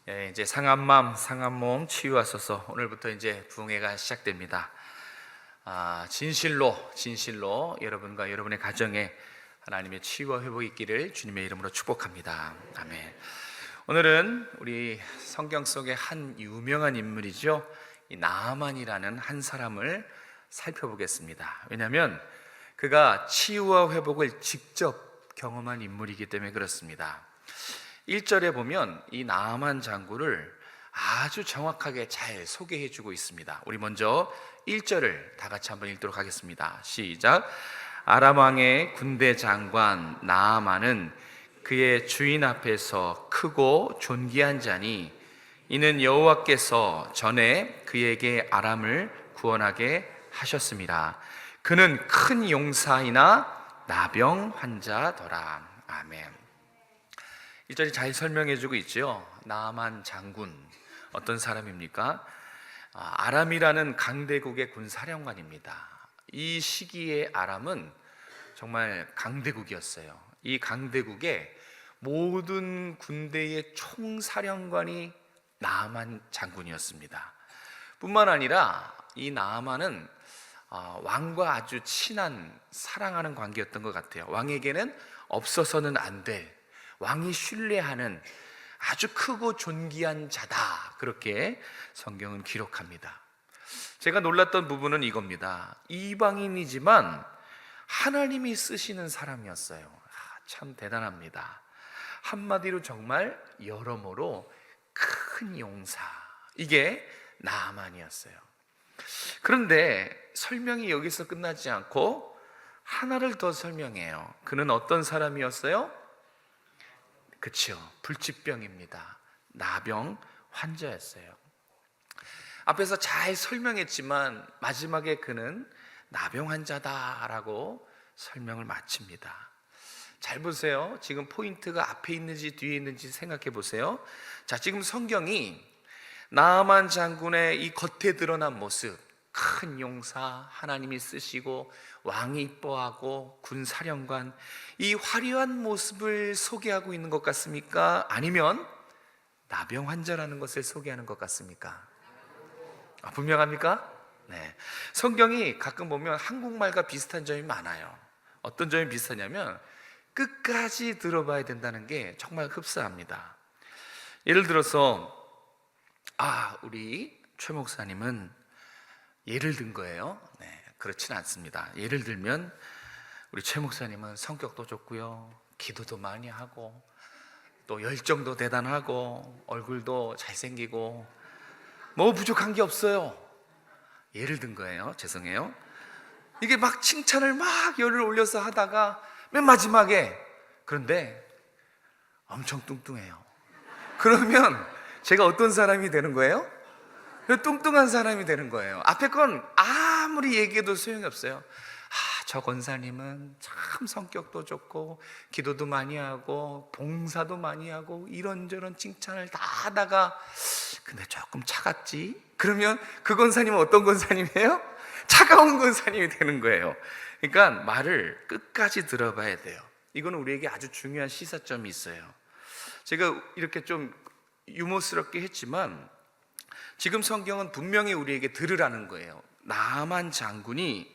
이제 상한 몸 치유하소서. 오늘부터 이제 부흥회가 시작됩니다. 진실로 여러분과 여러분의 가정에 하나님의 치유와 회복이 있기를 주님의 이름으로 축복합니다. 아멘. 오늘은 우리 성경 속의 한 유명한 인물이죠. 이 나아만이라는 한 사람을 살펴보겠습니다. 왜냐하면 그가 치유와 회복을 직접 경험한 인물이기 때문에 그렇습니다. 1절에 보면 이 나아만 장군을 아주 정확하게 잘 소개해 주고 있습니다. 우리 먼저 1절을 다 같이 한번 읽도록 하겠습니다. 시작. 아람 왕의 군대 장관 나아만은 그의 주인 앞에서 크고 존귀한 자니 이는 여호와께서 전에 그에게 아람을 구원하게 하셨습니다. 그는 큰 용사이나 나병 환자더라. 아멘. 1절이 잘 설명해주고 있죠. 나아만 장군 어떤 사람입니까? 아람이라는 강대국의 군사령관입니다. 이 시기에 아람은 정말 강대국이었어요. 이 강대국의 모든 군대의 총사령관이 나아만 장군이었습니다. 뿐만 아니라 이 나아만은 왕과 아주 친한 사랑하는 관계였던 것 같아요. 왕에게는 없어서는 안 될, 왕이 신뢰하는 아주 크고 존귀한 자다, 그렇게 성경은 기록합니다. 제가 놀랐던 부분은 이겁니다. 이방인이지만 하나님이 쓰시는 사람이었어요. 참 대단합니다. 한마디로 정말 여러모로 큰 용사, 이게 나아만이었어요. 그런데 설명이 여기서 끝나지 않고 하나를 더 설명해요. 그는 어떤 사람이었어요? 그렇죠, 불치병입니다. 나병 환자였어요. 앞에서 잘 설명했지만 마지막에 그는 나병 환자다라고 설명을 마칩니다. 잘 보세요. 지금 포인트가 앞에 있는지 뒤에 있는지 생각해 보세요. 자, 지금 성경이 나아만 장군의 이 겉에 드러난 모습, 큰 용사, 하나님이 쓰시고 왕이 이뻐하고 군사령관, 이 화려한 모습을 소개하고 있는 것 같습니까? 아니면 나병 환자라는 것을 소개하는 것 같습니까? 분명합니까? 네. 성경이 가끔 보면 한국말과 비슷한 점이 많아요. 어떤 점이 비슷하냐면 끝까지 들어봐야 된다는 게 정말 흡사합니다. 예를 들어서 우리 최 목사님은 예를 든 거예요. 네, 그렇진 않습니다. 예를 들면 우리 최 목사님은 성격도 좋고요, 기도도 많이 하고, 또 열정도 대단하고, 얼굴도 잘생기고, 뭐 부족한 게 없어요. 예를 든 거예요. 죄송해요. 이게 막 칭찬을 막 열을 올려서 하다가 맨 마지막에 그런데 엄청 뚱뚱해요. 그러면 제가 어떤 사람이 되는 거예요? 뚱뚱한 사람이 되는 거예요. 앞에 건 아무리 얘기해도 소용이 없어요. 저 권사님은 참 성격도 좋고 기도도 많이 하고 봉사도 많이 하고 이런저런 칭찬을 다 하다가 근데 조금 차갑지? 그러면 그 권사님은 어떤 권사님이에요? 차가운 권사님이 되는 거예요. 그러니까 말을 끝까지 들어봐야 돼요. 이건 우리에게 아주 중요한 시사점이 있어요. 제가 이렇게 좀 유머스럽게 했지만 지금 성경은 분명히 우리에게 들으라는 거예요. 나아만 장군이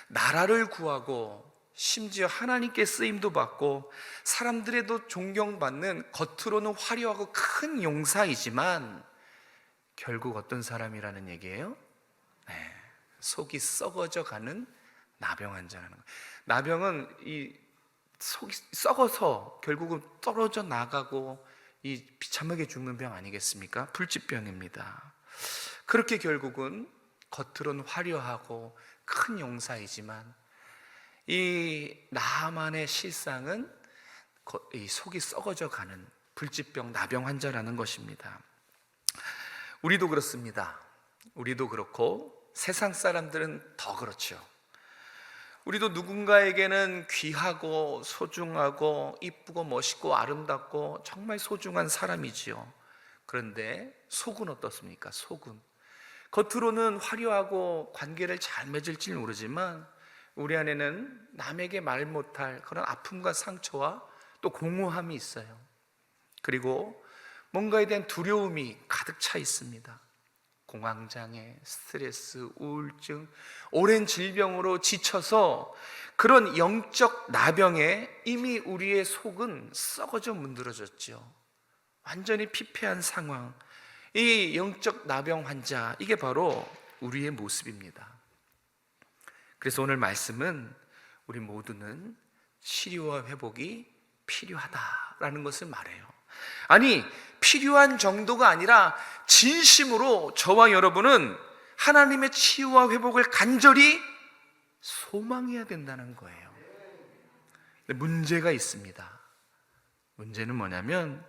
나라를 구하고 심지어 하나님께 쓰임도 받고 사람들에도 존경받는 겉으로는 화려하고 큰 용사이지만 결국 어떤 사람이라는 얘기예요? 네, 속이 썩어져 가는 나병 환자라는 거예요. 나병은 이 속이 썩어서 결국은 떨어져 나가고 이 비참하게 죽는 병 아니겠습니까? 불치병입니다. 그렇게 결국은 겉으로는 화려하고 큰 용사이지만 이 나아만의 실상은 이 속이 썩어져 가는 불치병 나병 환자라는 것입니다. 우리도 그렇습니다. 우리도 그렇고 세상 사람들은 더 그렇죠. 우리도 누군가에게는 귀하고 소중하고 이쁘고 멋있고 아름답고 정말 소중한 사람이지요. 그런데 속은 어떻습니까? 속은 겉으로는 화려하고 관계를 잘 맺을지 모르지만 우리 안에는 남에게 말 못할 그런 아픔과 상처와 또 공허함이 있어요. 그리고 뭔가에 대한 두려움이 가득 차 있습니다. 공황장애, 스트레스, 우울증, 오랜 질병으로 지쳐서 그런 영적 나병에 이미 우리의 속은 썩어져 문드러졌죠. 완전히 피폐한 상황. 이 영적 나병 환자, 이게 바로 우리의 모습입니다. 그래서 오늘 말씀은 우리 모두는 치료와 회복이 필요하다라는 것을 말해요. 아니, 필요한 정도가 아니라 진심으로 저와 여러분은 하나님의 치유와 회복을 간절히 소망해야 된다는 거예요. 근데 문제가 있습니다. 문제는 뭐냐면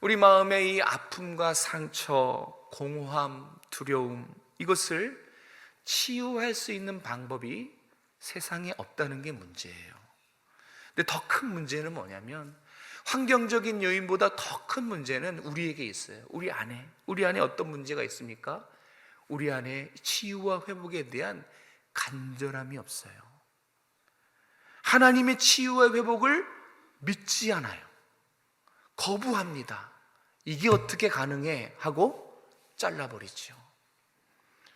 우리 마음의 이 아픔과 상처, 공허함, 두려움, 이것을 치유할 수 있는 방법이 세상에 없다는 게 문제예요. 근데 더 큰 문제는 뭐냐면 환경적인 요인보다 더 큰 문제는 우리에게 있어요. 우리 안에 어떤 문제가 있습니까? 우리 안에 치유와 회복에 대한 간절함이 없어요. 하나님의 치유와 회복을 믿지 않아요. 거부합니다. 이게 어떻게 가능해? 하고 잘라버리죠.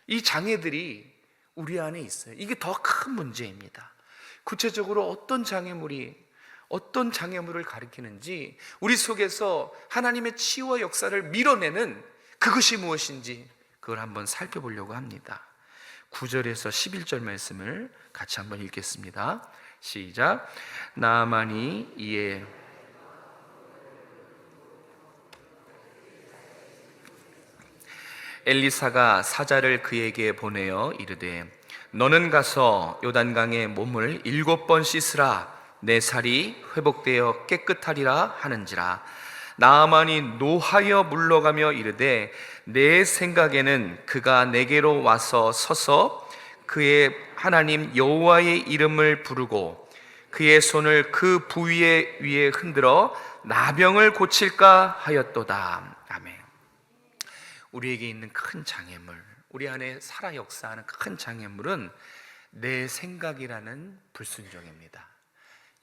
이 장애들이 우리 안에 있어요. 이게 더 큰 문제입니다. 구체적으로 어떤 장애물을 가리키는지, 우리 속에서 하나님의 치유와 역사를 밀어내는 그것이 무엇인지 그걸 한번 살펴보려고 합니다. 9절에서 11절 말씀을 같이 한번 읽겠습니다. 시작. 나아만이 이에 엘리사가 사자를 그에게 보내어 이르되 너는 가서 요단강에 몸을 7번 씻으라. 내 살이 회복되어 깨끗하리라 하는지라. 나아만이 노하여 물러가며 이르되 내 생각에는 그가 내게로 와서 서서 그의 하나님 여호와의 이름을 부르고 그의 손을 그 부위에 위에 흔들어 나병을 고칠까 하였도다. 아멘. 우리에게 있는 큰 장애물, 우리 안에 살아 역사하는 큰 장애물은 내 생각이라는 불순종입니다.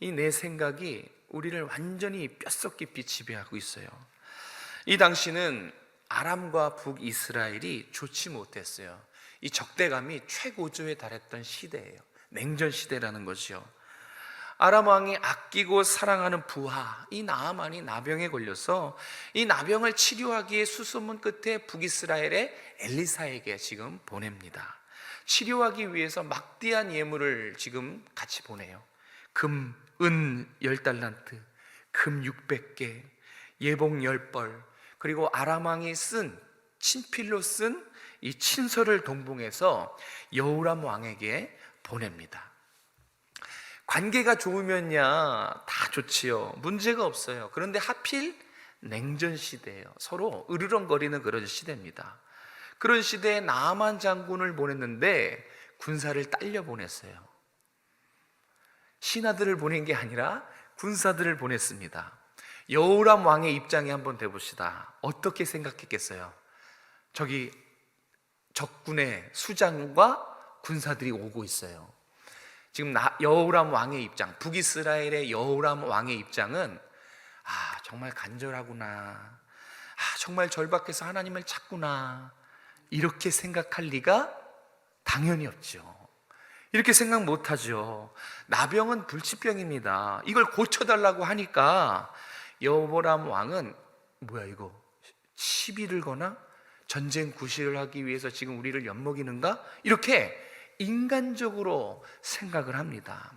이 내 생각이 우리를 완전히 뼛속 깊이 지배하고 있어요. 이 당시는 아람과 북이스라엘이 좋지 못했어요. 이 적대감이 최고조에 달했던 시대예요. 냉전 시대라는 것이요. 아람 왕이 아끼고 사랑하는 부하 이 나아만이 나병에 걸려서 이 나병을 치료하기 위해 수소문 끝에 북이스라엘의 엘리사에게 지금 보냅니다. 치료하기 위해서 막대한 예물을 지금 같이 보내요. 금, 은 10달란트, 금 600개, 예복 10벌, 그리고 아람 왕이 쓴 친필로 쓴 이 친서를 동봉해서 여호람 왕에게 보냅니다. 관계가 좋으면야 다 좋지요. 문제가 없어요. 그런데 하필 냉전 시대예요. 서로 으르렁거리는 그런 시대입니다. 그런 시대에 나아만 장군을 보냈는데 군사를 딸려 보냈어요. 신하들을 보낸 게 아니라 군사들을 보냈습니다. 여호람 왕의 입장에 한번 대봅시다. 어떻게 생각했겠어요? 저기 적군의 수장과 군사들이 오고 있어요. 지금 여호람 왕의 입장, 북이스라엘의 여호람 왕의 입장은 정말 간절하구나, 정말 절박해서 하나님을 찾구나, 이렇게 생각할 리가 당연히 없죠. 이렇게 생각 못하죠. 나병은 불치병입니다. 이걸 고쳐달라고 하니까 여호람 왕은 뭐야 이거 시비를 거나 전쟁 구실을 하기 위해서 지금 우리를 엿먹이는가? 이렇게 인간적으로 생각을 합니다.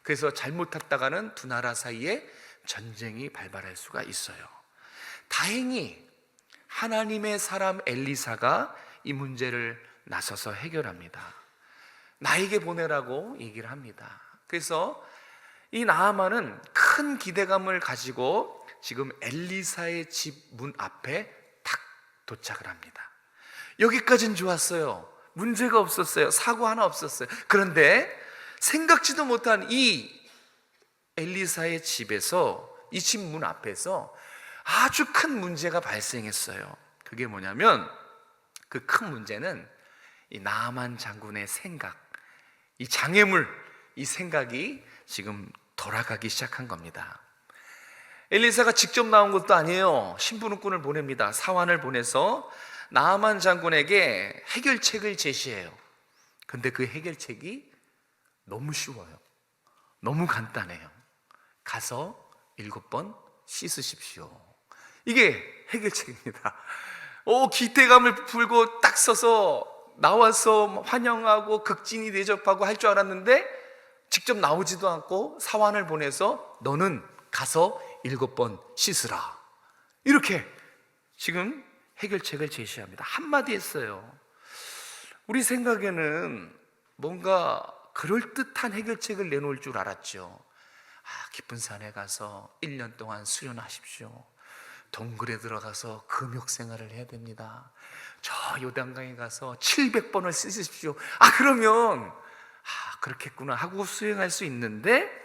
그래서 잘못했다가는 두 나라 사이에 전쟁이 발발할 수가 있어요. 다행히 하나님의 사람 엘리사가 이 문제를 나서서 해결합니다. 나에게 보내라고 얘기를 합니다. 그래서 이 나아만은 큰 기대감을 가지고 지금 엘리사의 집 문 앞에 탁 도착을 합니다. 여기까지는 좋았어요. 문제가 없었어요. 사고 하나 없었어요. 그런데 생각지도 못한 이 엘리사의 집에서, 이 집 문 앞에서 아주 큰 문제가 발생했어요. 그게 뭐냐면 그 큰 문제는 이 나아만 장군의 생각, 이 장애물, 이 생각이 지금 돌아가기 시작한 겁니다. 엘리사가 직접 나온 것도 아니에요. 심부름꾼을 보냅니다. 사환을 보내서 나아만 장군에게 해결책을 제시해요. 근데 그 해결책이 너무 쉬워요. 너무 간단해요. 가서 7번 씻으십시오. 이게 해결책입니다. 기대감을 풀고 딱 서서 나와서 환영하고 극진히 대접하고 할 줄 알았는데 직접 나오지도 않고 사환을 보내서 너는 가서 7번 씻으라. 이렇게 지금 해결책을 제시합니다. 한마디 했어요. 우리 생각에는 뭔가 그럴듯한 해결책을 내놓을 줄 알았죠. 깊은 산에 가서 1년 동안 수련하십시오. 동굴에 들어가서 금욕 생활을 해야 됩니다. 저 요단강에 가서 700번을 씻으십시오. 그러면 그렇겠구나 하고 수행할 수 있는데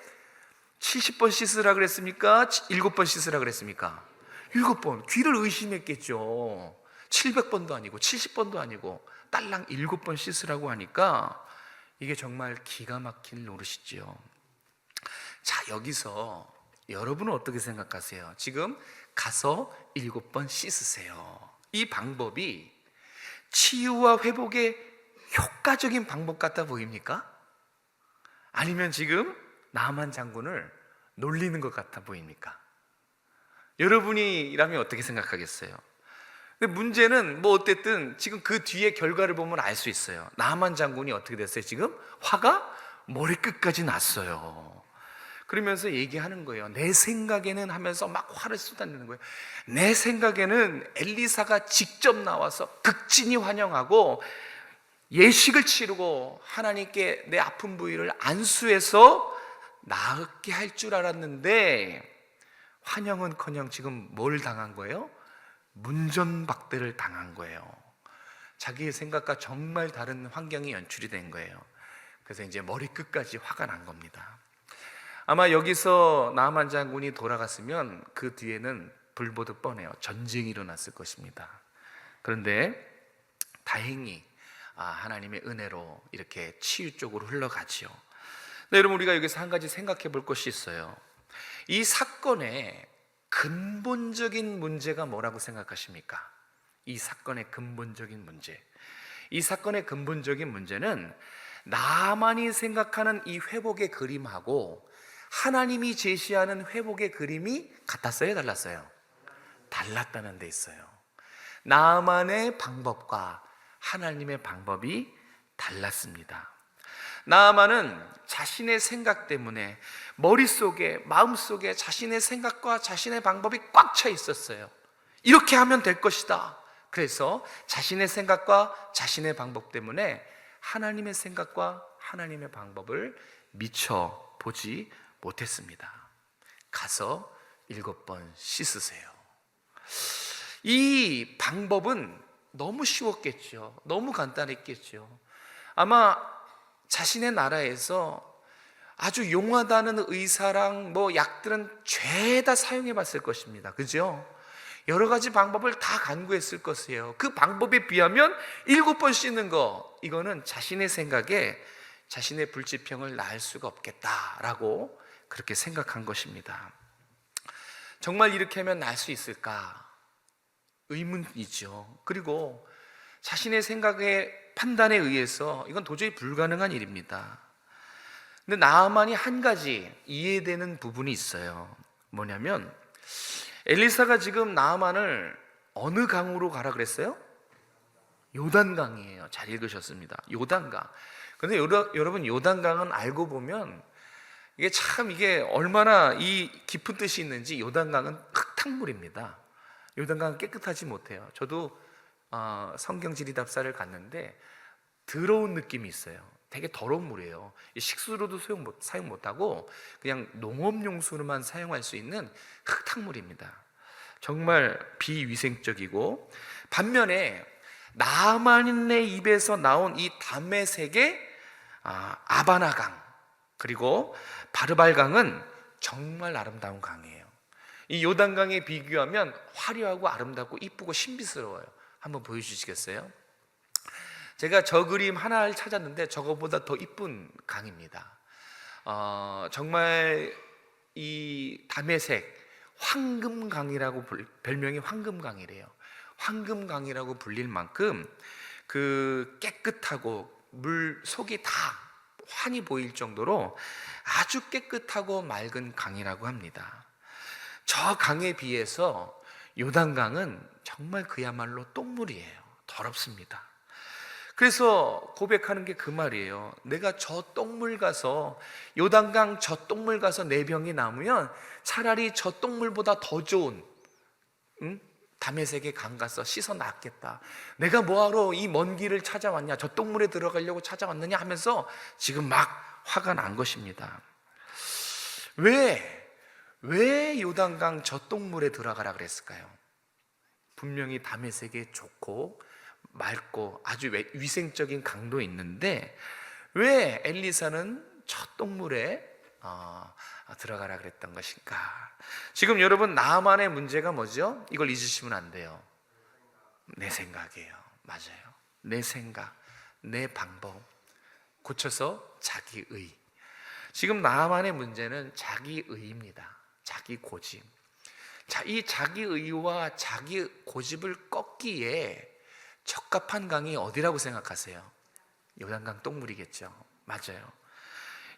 70번 씻으라 그랬습니까? 7번 씻으라 그랬습니까? 7번. 귀를 의심했겠죠. 700번도 아니고 70번도 아니고 딸랑 7번 씻으라고 하니까 이게 정말 기가 막힐 노릇이죠. 자, 여기서 여러분은 어떻게 생각하세요? 지금 가서 7번 씻으세요. 이 방법이 치유와 회복의 효과적인 방법 같아 보입니까? 아니면 지금 나만 장군을 놀리는 것 같아 보입니까? 여러분이라면 어떻게 생각하겠어요? 근데 문제는 어쨌든 지금 그 뒤에 결과를 보면 알 수 있어요. 나만 장군이 어떻게 됐어요? 지금 화가 머리끝까지 났어요. 그러면서 얘기하는 거예요. 내 생각에는 하면서 막 화를 쏟아내는 거예요. 내 생각에는 엘리사가 직접 나와서 극진히 환영하고 예식을 치르고 하나님께 내 아픈 부위를 안수해서 나았게 할 줄 알았는데 환영은커녕 지금 뭘 당한 거예요? 문전박대를 당한 거예요. 자기의 생각과 정말 다른 환경이 연출이 된 거예요. 그래서 이제 머리끝까지 화가 난 겁니다. 아마 여기서 나아만 장군이 돌아갔으면 그 뒤에는 불보듯 뻔해요. 전쟁이 일어났을 것입니다. 그런데 다행히 하나님의 은혜로 이렇게 치유 쪽으로 흘러가지요. 네, 여러분, 우리가 여기서 한 가지 생각해 볼 것이 있어요. 이 사건의 근본적인 문제가 뭐라고 생각하십니까? 이 사건의 근본적인 문제. 이 사건의 근본적인 문제는 나만이 생각하는 이 회복의 그림하고 하나님이 제시하는 회복의 그림이 같았어요? 달랐어요? 달랐다는 데 있어요. 나만의 방법과 하나님의 방법이 달랐습니다. 나아만은 자신의 생각 때문에 머릿속에, 마음속에 자신의 생각과 자신의 방법이 꽉 차 있었어요. 이렇게 하면 될 것이다. 그래서 자신의 생각과 자신의 방법 때문에 하나님의 생각과 하나님의 방법을 미처 보지 못했습니다. 가서 7번 씻으세요. 이 방법은 너무 쉬웠겠죠. 너무 간단했겠죠. 아마 자신의 나라에서 아주 용하다는 의사랑 약들은 죄다 사용해 봤을 것입니다. 그죠? 여러 가지 방법을 다 간구했을 것이에요. 그 방법에 비하면 7번 씻는 거, 이거는 자신의 생각에 자신의 불치병을 낳을 수가 없겠다라고 그렇게 생각한 것입니다. 정말 이렇게 하면 날 수 있을까? 의문이죠. 그리고 자신의 생각의 판단에 의해서 이건 도저히 불가능한 일입니다. 근데 나아만이 한 가지 이해되는 부분이 있어요. 뭐냐면 엘리사가 지금 나아만을 어느 강으로 가라 그랬어요? 요단강이에요. 잘 읽으셨습니다. 요단강. 근데 여러분, 요단강은 알고 보면 이게 얼마나 이 깊은 뜻이 있는지. 요단강은 흙탕물입니다. 요단강은 깨끗하지 못해요. 저도 성경 지리답사를 갔는데 더러운 느낌이 있어요. 되게 더러운 물이에요. 식수로도 사용 못하고 그냥 농업용수로만 사용할 수 있는 흙탕물입니다. 정말 비위생적이고, 반면에 나아만의 입에서 나온 이 다메섹의 아바나강 그리고 바르발강은 정말 아름다운 강이에요. 이 요단강에 비교하면 화려하고 아름답고 이쁘고 신비스러워요. 한번 보여주시겠어요? 제가 저 그림 하나를 찾았는데 저거보다 더 이쁜 강입니다. 정말 이 다메섹, 황금강이라고 별명이 황금강이래요. 황금강이라고 불릴 만큼 그 깨끗하고 물 속이 다 환히 보일 정도로 아주 깨끗하고 맑은 강이라고 합니다. 저 강에 비해서 요단강은 정말 그야말로 똥물이에요. 더럽습니다. 그래서 고백하는 게 그 말이에요. 내가 저 똥물 가서, 요단강 저 똥물 가서 내 병이 나으면 차라리 저 똥물보다 더 좋은 다메섹의 강 가서 씻어 낫겠다. 내가 뭐하러 이 먼 길을 찾아왔냐, 저 똥물에 들어가려고 찾아왔느냐 하면서 지금 막 화가 난 것입니다. 왜 요단강 저 똥물에 들어가라 그랬을까요? 분명히 다메섹에 좋고 맑고 아주 위생적인 강도 있는데 왜 엘리사는 저 똥물에 들어가라 그랬던 것인가? 지금 여러분, 나만의 문제가 뭐죠? 이걸 잊으시면 안 돼요. 내 생각이에요. 맞아요. 내 생각, 내 방법, 고쳐서 자기의. 지금 나만의 문제는 자기의입니다. 자기 고집. 자, 이 자기의와 자기 고집을 꺾기에 적합한 강이 어디라고 생각하세요? 요단강 똥물이겠죠. 맞아요.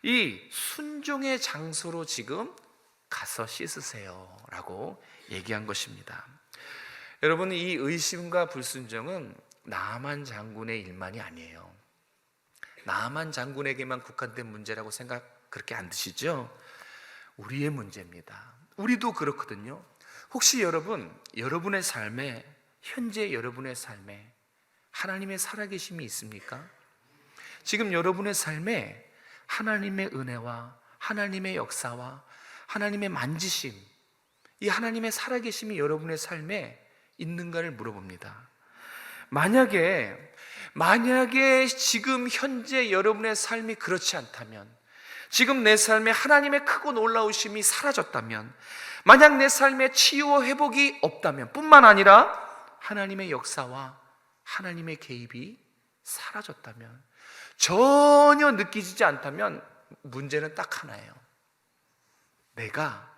이 순종의 장소로 지금 가서 씻으세요 라고 얘기한 것입니다. 여러분, 이 의심과 불순종은 나만 장군의 일만이 아니에요. 나만 장군에게만 국한된 문제라고 생각 그렇게 안 드시죠? 우리의 문제입니다. 우리도 그렇거든요. 혹시 여러분의 삶에, 현재 여러분의 삶에 하나님의 살아계심이 있습니까? 지금 여러분의 삶에 하나님의 은혜와 하나님의 역사와 하나님의 만지심, 이 하나님의 살아계심이 여러분의 삶에 있는가를 물어봅니다. 만약에 지금 현재 여러분의 삶이 그렇지 않다면, 지금 내 삶에 하나님의 크고 놀라우심이 사라졌다면, 만약 내 삶에 치유와 회복이 없다면, 뿐만 아니라 하나님의 역사와 하나님의 개입이 사라졌다면, 전혀 느끼지지 않다면 문제는 딱 하나예요. 내가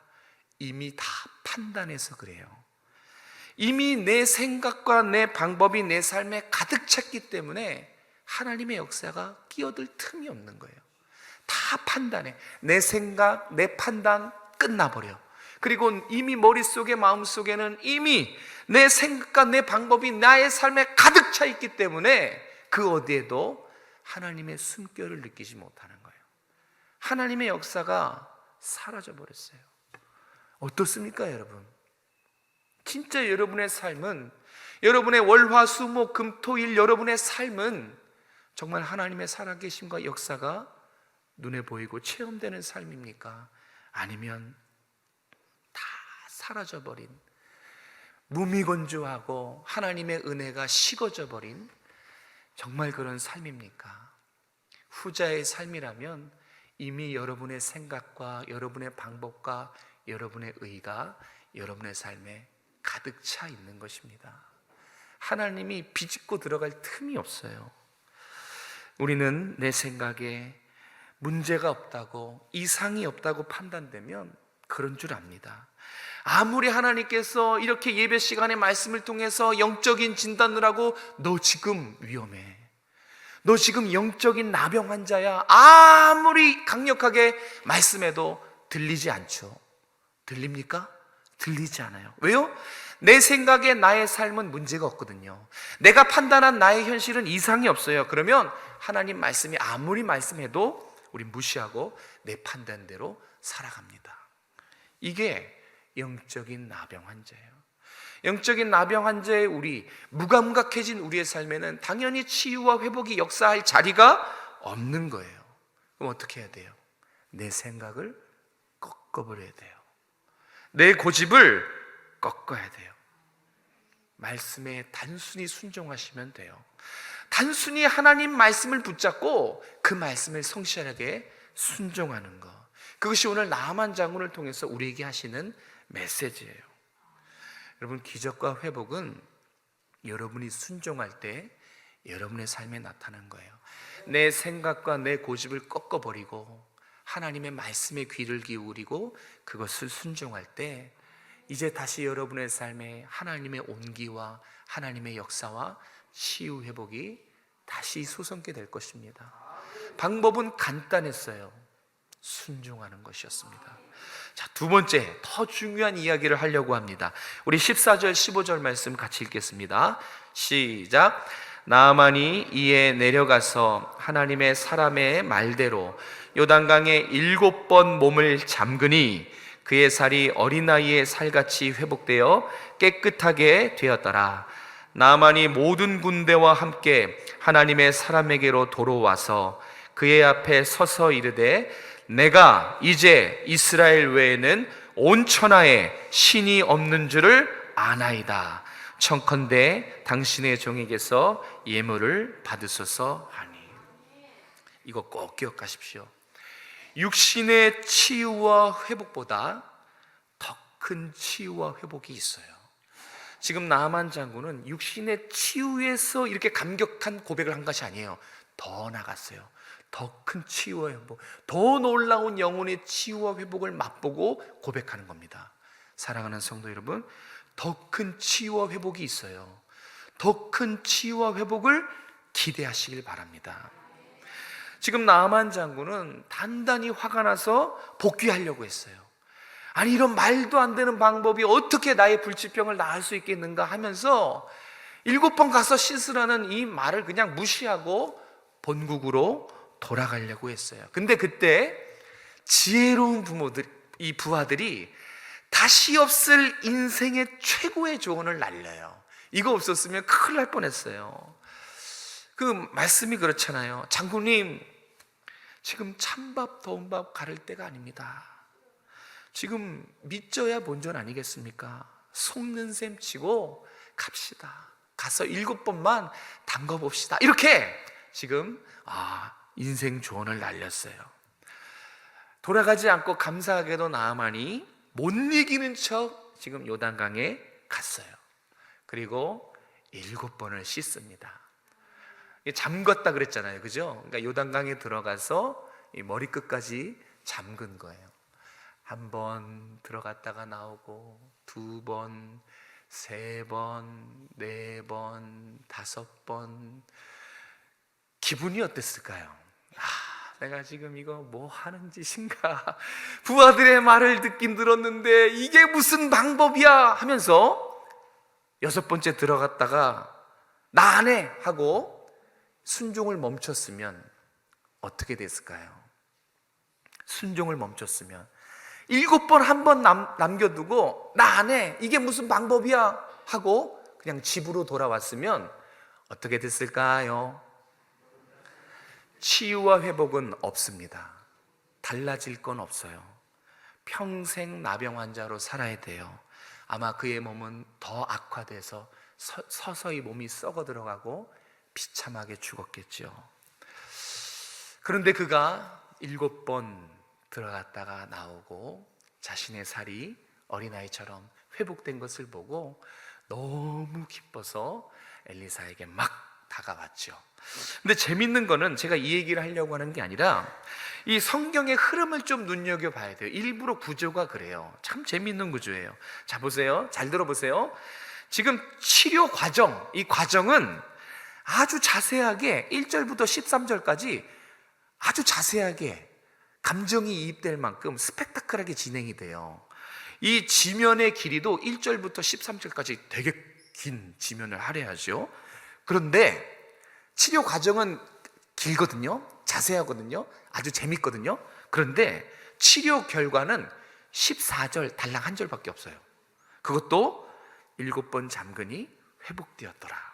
이미 다 판단해서 그래요. 이미 내 생각과 내 방법이 내 삶에 가득 찼기 때문에 하나님의 역사가 끼어들 틈이 없는 거예요. 다 판단해. 내 생각, 내 판단 끝나버려. 그리고 이미 머릿속에, 마음속에는 이미 내 생각과 내 방법이 나의 삶에 가득 차 있기 때문에 그 어디에도 하나님의 숨결을 느끼지 못하는 거예요. 하나님의 역사가 사라져 버렸어요. 어떻습니까, 여러분? 진짜 여러분의 삶은, 여러분의 월화수목금토일 여러분의 삶은 정말 하나님의 살아계심과 역사가 눈에 보이고 체험되는 삶입니까? 아니면 다 사라져버린, 무미건조하고 하나님의 은혜가 식어져 버린 정말 그런 삶입니까? 후자의 삶이라면 이미 여러분의 생각과 여러분의 방법과 여러분의 의가 여러분의 삶에 가득 차 있는 것입니다. 하나님이 비집고 들어갈 틈이 없어요. 우리는 내 생각에 문제가 없다고, 이상이 없다고 판단되면 그런 줄 압니다. 아무리 하나님께서 이렇게 예배 시간에 말씀을 통해서 영적인 진단을 하고 너 지금 위험해, 너 지금 영적인 나병 환자야, 아무리 강력하게 말씀해도 들리지 않죠. 들립니까? 들리지 않아요. 왜요? 내 생각에 나의 삶은 문제가 없거든요. 내가 판단한 나의 현실은 이상이 없어요. 그러면 하나님 말씀이 아무리 말씀해도 우리 무시하고 내 판단대로 살아갑니다. 이게 영적인 나병 환자예요. 영적인 나병 환자의 우리, 무감각해진 우리의 삶에는 당연히 치유와 회복이 역사할 자리가 없는 거예요. 그럼 어떻게 해야 돼요? 내 생각을 꺾어버려야 돼요. 내 고집을 꺾어야 돼요. 말씀에 단순히 순종하시면 돼요. 단순히 하나님 말씀을 붙잡고 그 말씀을 성실하게 순종하는 것, 그것이 오늘 나만 장군을 통해서 우리에게 하시는 메시지예요. 여러분, 기적과 회복은 여러분이 순종할 때 여러분의 삶에 나타난 거예요. 내 생각과 내 고집을 꺾어버리고 하나님의 말씀에 귀를 기울이고 그것을 순종할 때 이제 다시 여러분의 삶에 하나님의 온기와 하나님의 역사와 치유 회복이 다시 솟게 될 것입니다. 방법은 간단했어요. 순종하는 것이었습니다. 자, 두 번째, 더 중요한 이야기를 하려고 합니다. 우리 14절 15절 말씀 같이 읽겠습니다. 시작. 나아만이 이에 내려가서 하나님의 사람의 말대로 요단강에 7번 몸을 잠그니 그의 살이 어린아이의 살같이 회복되어 깨끗하게 되었더라. 나아만이 모든 군대와 함께 하나님의 사람에게로 도로와서 그의 앞에 서서 이르되 내가 이제 이스라엘 외에는 온 천하에 신이 없는 줄을 아나이다. 청컨대 당신의 종에게서 예물을 받으소서 하니. 이거 꼭 기억하십시오. 육신의 치유와 회복보다 더 큰 치유와 회복이 있어요. 지금 나아만 장군은 육신의 치유에서 이렇게 감격한 고백을 한 것이 아니에요. 더 나갔어요. 더 큰 치유와 회복, 더 놀라운 영혼의 치유와 회복을 맛보고 고백하는 겁니다. 사랑하는 성도 여러분, 더 큰 치유와 회복이 있어요. 더 큰 치유와 회복을 기대하시길 바랍니다. 지금 나아만 장군은 단단히 화가 나서 복귀하려고 했어요. 아니, 이런 말도 안 되는 방법이 어떻게 나의 불치병을 나을 수 있겠는가 하면서 7번 가서 씻으라는 이 말을 그냥 무시하고 본국으로 돌아가려고 했어요. 근데 그때 지혜로운 이 부하들이 다시 없을 인생의 최고의 조언을 날려요. 이거 없었으면 큰일 날 뻔했어요. 그 말씀이 그렇잖아요. 장군님, 지금 찬밥 더운 밥 가를 때가 아닙니다. 지금 믿져야 본전 아니겠습니까? 속는 셈 치고 갑시다. 가서 7번만 담궈봅시다. 이렇게 지금 인생 조언을 날렸어요. 돌아가지 않고 감사하게도 나아만이 못 이기는 척 지금 요단강에 갔어요. 그리고 7번을 씻습니다. 잠궜다 그랬잖아요, 그죠? 그러니까 요단강에 들어가서 이 머리끝까지 잠근 거예요. 1번 들어갔다가 나오고 2번, 3번, 4번, 5번. 기분이 어땠을까요? 내가 지금 이거 뭐 하는 짓인가? 부하들의 말을 듣긴 들었는데 이게 무슨 방법이야? 하면서 6번째 들어갔다가 나 안 해! 하고 순종을 멈췄으면 어떻게 됐을까요? 순종을 멈췄으면 7번 한 번 남겨두고 나 안 해! 이게 무슨 방법이야? 하고 그냥 집으로 돌아왔으면 어떻게 됐을까요? 치유와 회복은 없습니다. 달라질 건 없어요. 평생 나병 환자로 살아야 돼요. 아마 그의 몸은 더 악화돼서 서서히 몸이 썩어 들어가고 비참하게 죽었겠죠. 그런데 그가 7번 들어갔다가 나오고 자신의 살이 어린아이처럼 회복된 것을 보고 너무 기뻐서 엘리사에게 막 다가왔죠. 근데 재밌는 거는 제가 이 얘기를 하려고 하는 게 아니라 이 성경의 흐름을 좀 눈여겨봐야 돼요. 일부러 구조가 그래요. 참 재밌는 구조예요. 자, 보세요. 잘 들어보세요. 지금 치료 과정, 이 과정은 아주 자세하게 1절부터 13절까지 아주 자세하게 감정이 이입될 만큼 스펙타클하게 진행이 돼요. 이 지면의 길이도 1절부터 13절까지 되게 긴 지면을 할애하죠. 그런데 치료 과정은 길거든요. 자세하거든요. 아주 재밌거든요. 그런데 치료 결과는 14절 달랑 한 절밖에 없어요. 그것도 7번 잠근이 회복되었더라.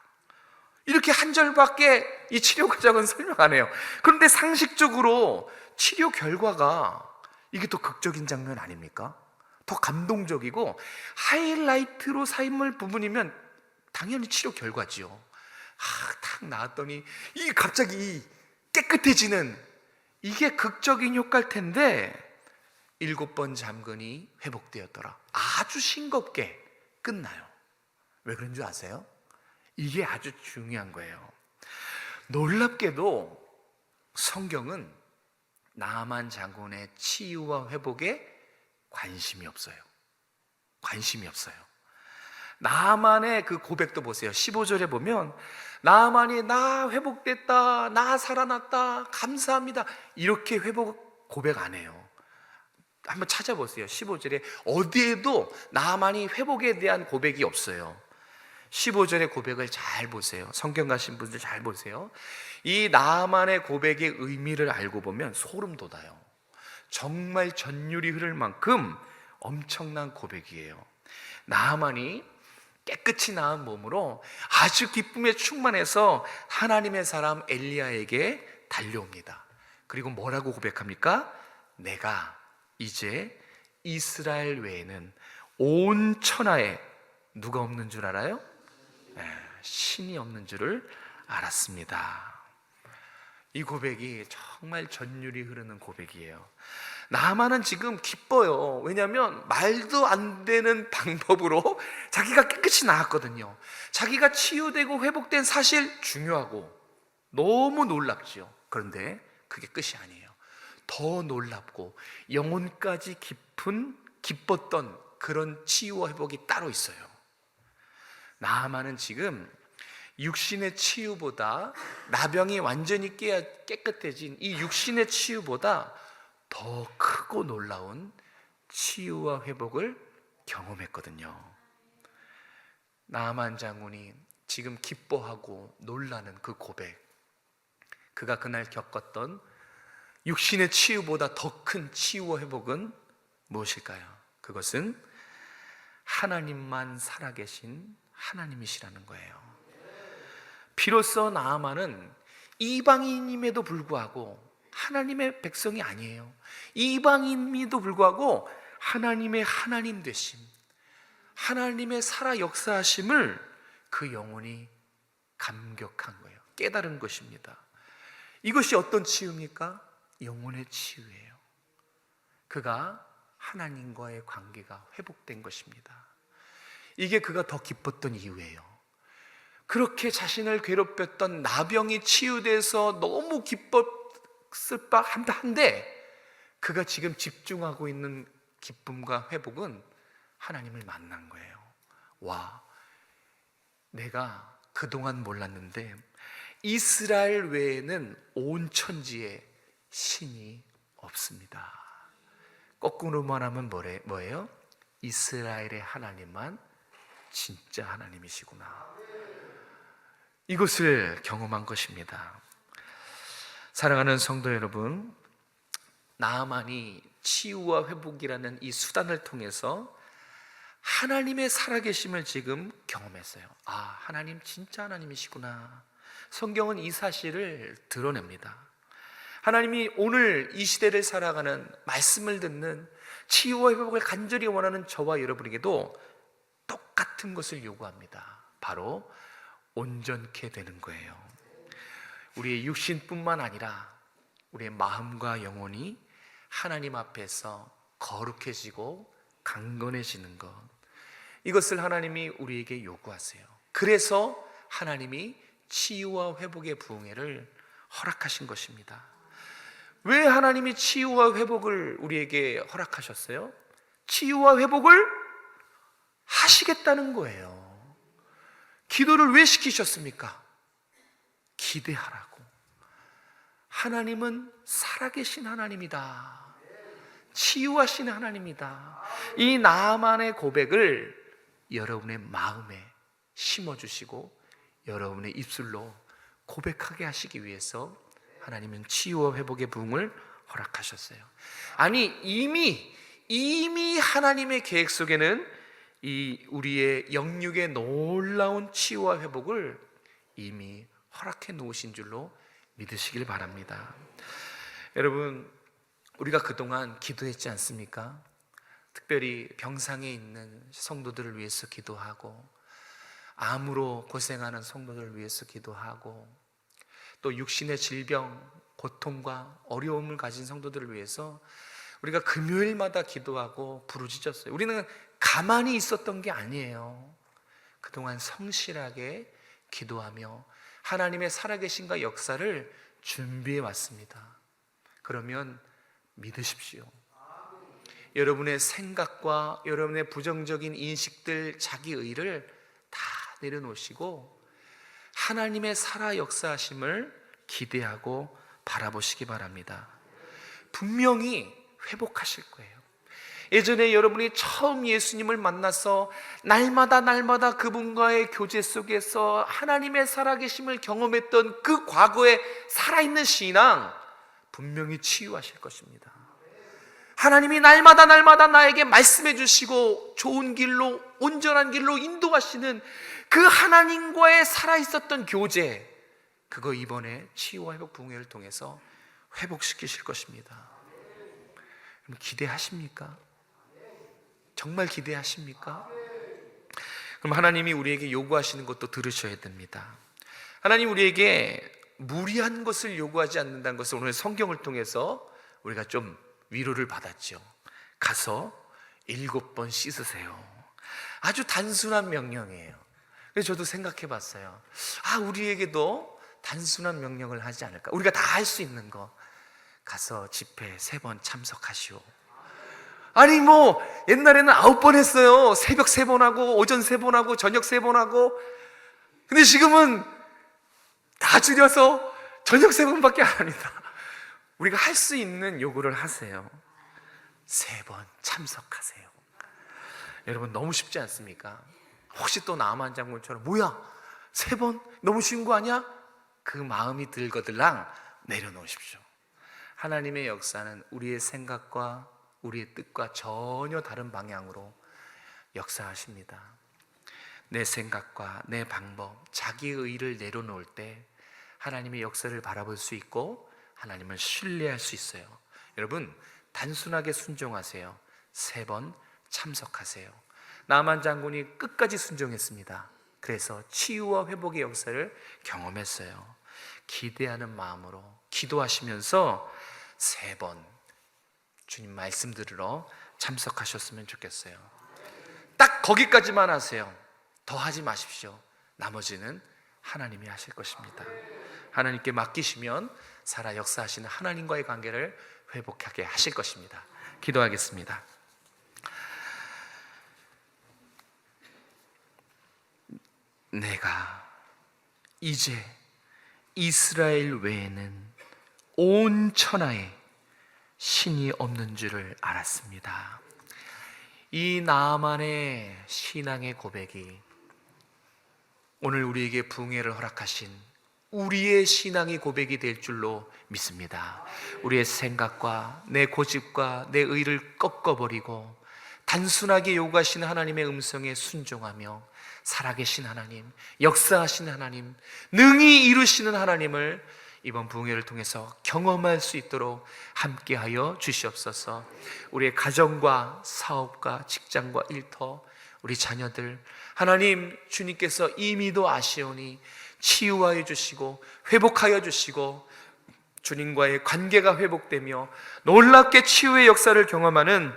이렇게 한 절밖에 이 치료 과정은 설명 안 해요. 그런데 상식적으로 치료 결과가 이게 더 극적인 장면 아닙니까? 더 감동적이고 하이라이트로 삼을 부분이면 당연히 치료 결과지요. 탁 나왔더니 이게 갑자기 깨끗해지는, 이게 극적인 효과일 텐데 7번 잠근이 회복되었더라. 아주 싱겁게 끝나요. 왜 그런 줄 아세요? 이게 아주 중요한 거예요. 놀랍게도 성경은 나아만 장군의 치유와 회복에 관심이 없어요. 관심이 없어요. 나만의 그 고백도 보세요. 15절에 보면 나만이 나 회복됐다, 나 살아났다, 감사합니다, 이렇게 회복 고백 안 해요. 한번 찾아보세요. 15절에 어디에도 나만이 회복에 대한 고백이 없어요. 15절의 고백을 잘 보세요. 성경 가신 분들 잘 보세요. 이 나만의 고백의 의미를 알고 보면 소름 돋아요. 정말 전율이 흐를 만큼 엄청난 고백이에요. 나만이 깨끗이 나은 몸으로 아주 기쁨에 충만해서 하나님의 사람 엘리야에게 달려옵니다. 그리고 뭐라고 고백합니까? 내가 이제 이스라엘 외에는 온 천하에 누가 없는 줄 알아요? 신이 없는 줄을 알았습니다. 이 고백이 정말 전율이 흐르는 고백이에요. 나만은 지금 기뻐요. 왜냐하면 말도 안 되는 방법으로 자기가 깨끗이 나았거든요. 자기가 치유되고 회복된 사실 중요하고 너무 놀랍죠. 그런데 그게 끝이 아니에요. 더 놀랍고 영혼까지 기뻤던 그런 치유와 회복이 따로 있어요. 나아만은 지금 육신의 치유보다, 나병이 완전히 깨끗해진 이 육신의 치유보다 더 크고 놀라운 치유와 회복을 경험했거든요. 나아만 장군이 지금 기뻐하고 놀라는 그 고백, 그가 그날 겪었던 육신의 치유보다 더 큰 치유와 회복은 무엇일까요? 그것은 하나님만 살아계신 하나님이시라는 거예요. 비로소 나아만은 이방인임에도 불구하고 하나님의 백성이 아니에요. 이방인임에도 불구하고 하나님의 하나님 되심, 하나님의 살아 역사하심을 그 영혼이 감격한 거예요. 깨달은 것입니다. 이것이 어떤 치유입니까? 영혼의 치유예요. 그가 하나님과의 관계가 회복된 것입니다. 이게 그가 더 기뻤던 이유예요. 그렇게 자신을 괴롭혔던 나병이 치유돼서 너무 기뻤을 한데 그가 지금 집중하고 있는 기쁨과 회복은 하나님을 만난 거예요. 와, 내가 그동안 몰랐는데 이스라엘 외에는 온 천지에 신이 없습니다. 거꾸로 말하면 뭐예요? 이스라엘의 하나님만 진짜 하나님이시구나. 이것을 경험한 것입니다. 사랑하는 성도 여러분, 나아만이 치유와 회복이라는 이 수단을 통해서 하나님의 살아계심을 지금 경험했어요. 아, 하나님 진짜 하나님이시구나. 성경은 이 사실을 드러냅니다. 하나님이 오늘 이 시대를 살아가는, 말씀을 듣는, 치유와 회복을 간절히 원하는 저와 여러분에게도 똑같은 것을 요구합니다. 바로 온전케 되는 거예요. 우리의 육신뿐만 아니라 우리의 마음과 영혼이 하나님 앞에서 거룩해지고 강건해지는 것, 이것을 하나님이 우리에게 요구하세요. 그래서 하나님이 치유와 회복의 부흥회를 허락하신 것입니다. 왜 하나님이 치유와 회복을 우리에게 허락하셨어요? 치유와 회복을 하시겠다는 거예요. 기도를 왜 시키셨습니까? 기대하라고. 하나님은 살아계신 하나님이다. 치유하신 하나님이다. 이 나만의 고백을 여러분의 마음에 심어주시고 여러분의 입술로 고백하게 하시기 위해서 하나님은 치유와 회복의 부흥을 허락하셨어요. 아니, 이미 하나님의 계획 속에는 이 우리의 영육의 놀라운 치유와 회복을 이미 허락해 놓으신 줄로 믿으시길 바랍니다. 여러분, 우리가 그동안 기도했지 않습니까? 특별히 병상에 있는 성도들을 위해서 기도하고, 암으로 고생하는 성도들을 위해서 기도하고, 또 육신의 질병, 고통과 어려움을 가진 성도들을 위해서 우리가 금요일마다 기도하고 부르짖었어요. 우리는 가만히 있었던 게 아니에요. 그동안 성실하게 기도하며 하나님의 살아계신과 역사를 준비해 왔습니다. 그러면 믿으십시오. 여러분의 생각과 여러분의 부정적인 인식들, 자기의를 다 내려놓으시고 하나님의 살아 역사하심을 기대하고 바라보시기 바랍니다. 분명히 회복하실 거예요. 예전에 여러분이 처음 예수님을 만나서 날마다 그분과의 교제 속에서 하나님의 살아계심을 경험했던 그 과거의 살아있는 신앙 분명히 치유하실 것입니다. 하나님이 날마다 나에게 말씀해 주시고 좋은 길로, 온전한 길로 인도하시는 그 하나님과의 살아있었던 교제, 그거 이번에 치유와 회복 부흥회를 통해서 회복시키실 것입니다. 여러분 기대하십니까? 정말 기대하십니까? 그럼 하나님이 우리에게 요구하시는 것도 들으셔야 됩니다. 하나님 우리에게 무리한 것을 요구하지 않는다는 것을 오늘 성경을 통해서 우리가 좀 위로를 받았죠. 가서 7번 씻으세요. 아주 단순한 명령이에요. 그래서 저도 생각해 봤어요. 우리에게도 단순한 명령을 하지 않을까? 우리가 다 할 수 있는 거, 가서 집회 3번 참석하시오. 아니 옛날에는 9번 했어요. 새벽 3번 하고 오전 3번 하고 저녁 3번 하고. 근데 지금은 다 줄여서 저녁 3번밖에 안 합니다. 우리가 할 수 있는 요구를 하세요. 3번 참석하세요. 여러분 너무 쉽지 않습니까? 혹시 또 나만 장군처럼 뭐야 3번 너무 쉬운 거 아니야? 그 마음이 들거들랑 내려놓으십시오. 하나님의 역사는 우리의 생각과 우리의 뜻과 전혀 다른 방향으로 역사하십니다. 내 생각과 내 방법, 자기의 의를 내려놓을 때 하나님의 역사를 바라볼 수 있고 하나님을 신뢰할 수 있어요. 여러분 단순하게 순종하세요. 3번 참석하세요. 나만 장군이 끝까지 순종했습니다. 그래서 치유와 회복의 역사를 경험했어요. 기대하는 마음으로 기도하시면서 3번 주님 말씀 들으러 참석하셨으면 좋겠어요. 딱 거기까지만 하세요. 더 하지 마십시오. 나머지는 하나님이 하실 것입니다. 하나님께 맡기시면 살아 역사하시는 하나님과의 관계를 회복하게 하실 것입니다. 기도하겠습니다. 내가 이제 이스라엘 외에는 온 천하에 신이 없는 줄을 알았습니다. 이 나만의 신앙의 고백이 오늘 우리에게 부흥회를 허락하신 우리의 신앙의 고백이 될 줄로 믿습니다. 우리의 생각과 내 고집과 내 의를 꺾어버리고 단순하게 요구하시는 하나님의 음성에 순종하며 살아계신 하나님, 역사하신 하나님, 능히 이루시는 하나님을 이번 부흥회를 통해서 경험할 수 있도록 함께하여 주시옵소서. 우리의 가정과 사업과 직장과 일터, 우리 자녀들 하나님 주님께서 이미도 아시오니 치유하여 주시고 회복하여 주시고 주님과의 관계가 회복되며 놀랍게 치유의 역사를 경험하는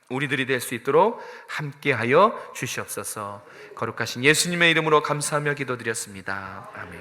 우리들이 될 수 있도록 함께하여 주시옵소서. 거룩하신 예수님의 이름으로 감사하며 기도드렸습니다. 아멘.